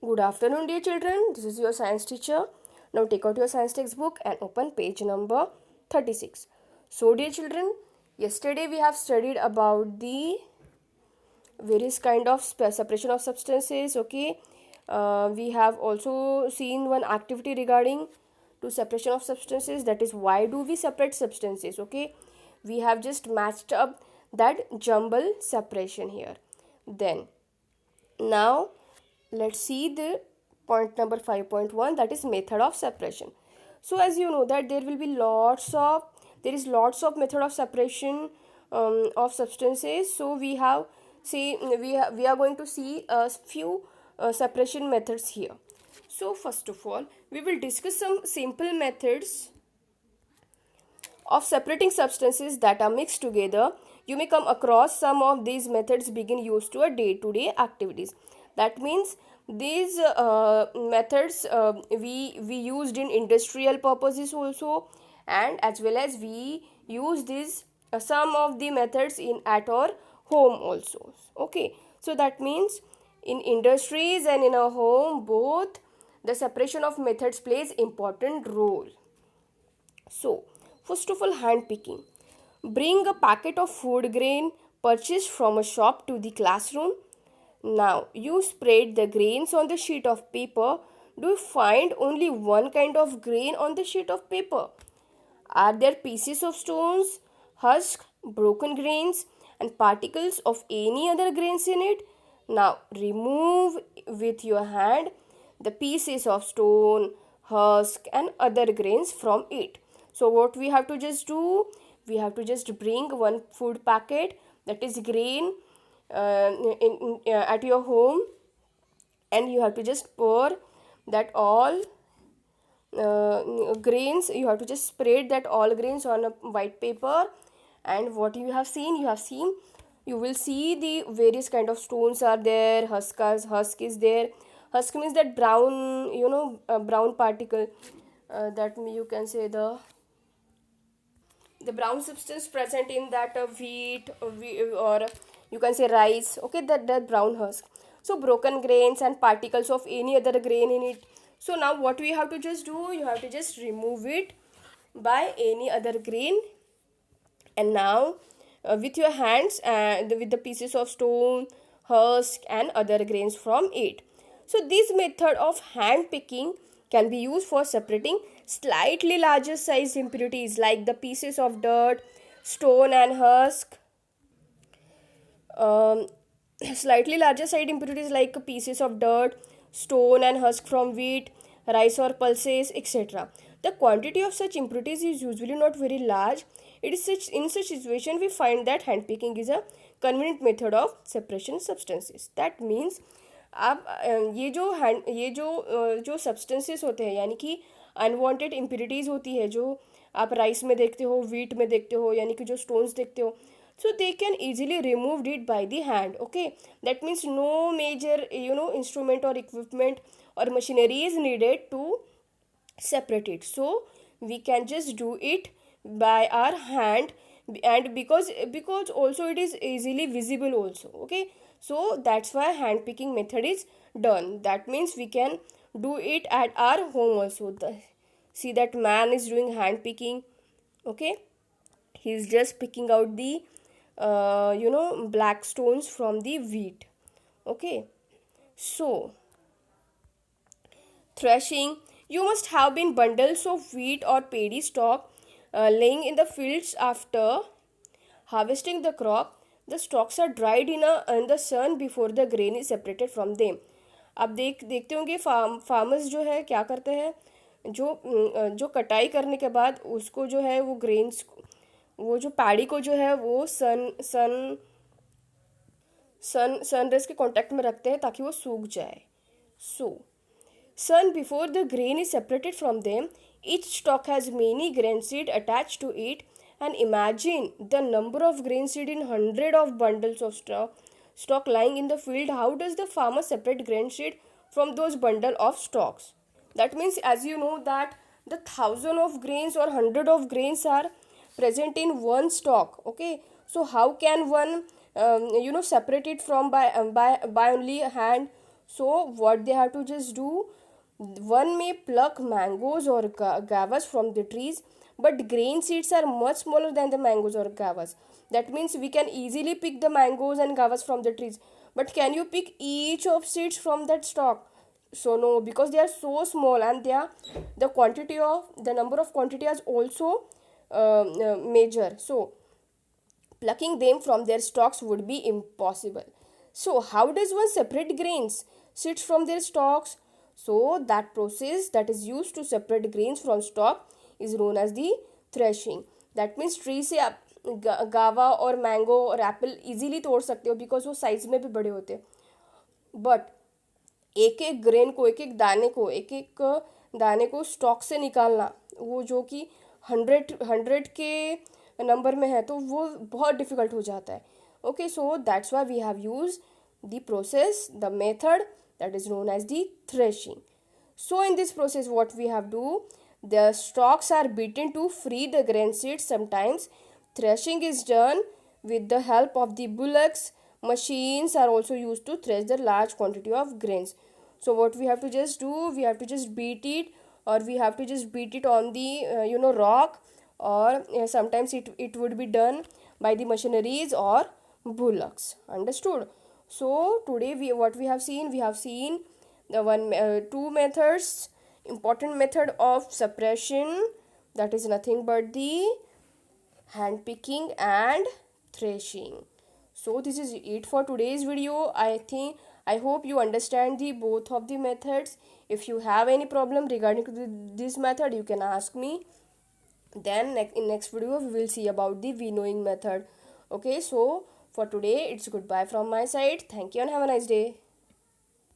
Good afternoon, dear children. This is your science teacher. Now take out your science textbook and open page number 36. So, dear children, yesterday we have studied about the various kind of separation of substances. Okay, we have also seen one activity regarding to separation of substances, that is why do we separate substances. Okay, we have just matched up that jumble separation here. Then now let's see the point number 5.1, that is method of separation. So as you know that there is lots of method of separation of substances. So we are going to see a few separation methods here. So first of all, we will discuss some simple methods of separating substances that are mixed together. You may come across some of these methods begin used to a day-to-day activities. That means these methods we used in industrial purposes also, and as well as we use these some of the methods in at our home also. Okay, so that means in industries and in a home both the separation of methods plays important role. So, first of all, hand picking. Bring a packet of food grain purchased from a shop to the classroom. Now, you spread the grains on the sheet of paper. Do you find only one kind of grain on the sheet of paper? Are there pieces of stones, husk, broken grains, and particles of any other grains in it? Now, remove with your hand the pieces of stone, husk, and other grains from it. So, what we have to just do? We have to just bring one food packet, that is grain, at your home, and you have to just pour that all grains. You have to just spread that all grains on a white paper, and what you will see the various kind of stones are there. Husk is there. Husk means that brown, brown particle, that you can say the brown substance present in that wheat, or you can say rice. Okay, that brown husk. So broken grains and particles of any other grain in it. So now what we have to just do, you have to just remove it by any other grain. And now with your hands and with the pieces of stone, husk, and other grains from it. So this method of hand picking can be used for separating slightly larger size impurities like the pieces of dirt, stone, and husk. um, Slightly larger side impurities like pieces of dirt, stone, and husk from wheat, rice, or pulses, etc. The quantity of such impurities is usually not very large. It is such in such situation we find that handpicking is a convenient method of separation substances. That means आप जो substances होते हैं, यानी कि unwanted impurities होती है जो आप राइस में देखते हो, वीट में देखते हो, यानी कि जो स्टोन्स देखते हो, so they can easily remove it by the hand. Okay, that means no major instrument or equipment or machinery is needed to separate it. So we can just do it by our hand, and because also it is easily visible also. Okay, so that's why hand picking method is done. That means we can do it at our home also. See that man is doing hand picking. Okay, he's just picking out the black stones from the wheat. Okay, so threshing. You must have been bundles of wheat or paddy stalk laying in the fields after harvesting the crop. The stalks are dried in the sun before the grain is separated from them. आप देखते होंगे farmers जो है क्या करते हैं, जो कटाई करने के बाद उसको जो है वो ग्रेन्स, वो जो पैडी को जो है वो सनरेज के कांटेक्ट में रखते हैं ताकि वो सूख जाए. सो sun before the grain is separated from them. Each stalk has many grain seed attached to it, and imagine the number of grain seed in hundred of bundles of stock lying in the field. How does the farmer separate grain seed from those bundle of stalks? That means, as you know that the thousand of grains or hundred of grains are present in one stalk. Okay, so how can one separate it from by only hand? So what they have to just do, one may pluck mangoes or guavas from the trees, but grain seeds are much smaller than the mangoes or guavas. That means we can easily pick the mangoes and guavas from the trees, but can you pick each of seeds from that stalk? So no, because they are so small, and they are the number of quantity is also major. So plucking them from their stalks would be impossible. So how does one separate grains, seeds from their stalks? So that process that is used to separate grains from stalk is known as the threshing. That means tree से आप गावा और mango और Apple easily तोड़ सकते हो, because वो size में भी बड़े होते हैं. बट एक एक ग्रेन को, एक एक दाने को स्टॉक से निकालना, वो जो कि हंड्रेड के नंबर में है, तो वो बहुत डिफ़िकल्ट हो जाता है. Okay, so that's why we have use the process, the method that is known as the threshing. So in this process what we have do, the stalks are beaten to free the grain seeds. Sometimes threshing is done with the help of the bullocks. Machines are also used to thresh the large quantity of grains. So what we have to just do, we have to just beat it, or we have to just beat it on the rock, or sometimes it would be done by the machineries or bullocks. Understood? So today we have seen the two methods. Important method of suppression, that is nothing but the hand picking and threshing. So this is it for today's video. I hope you understand the both of the methods. If you have any problem regarding to this method, you can ask me. Then in next video we will see about the winnowing method. Okay, so for today it's goodbye from my side. Thank you and have a nice day.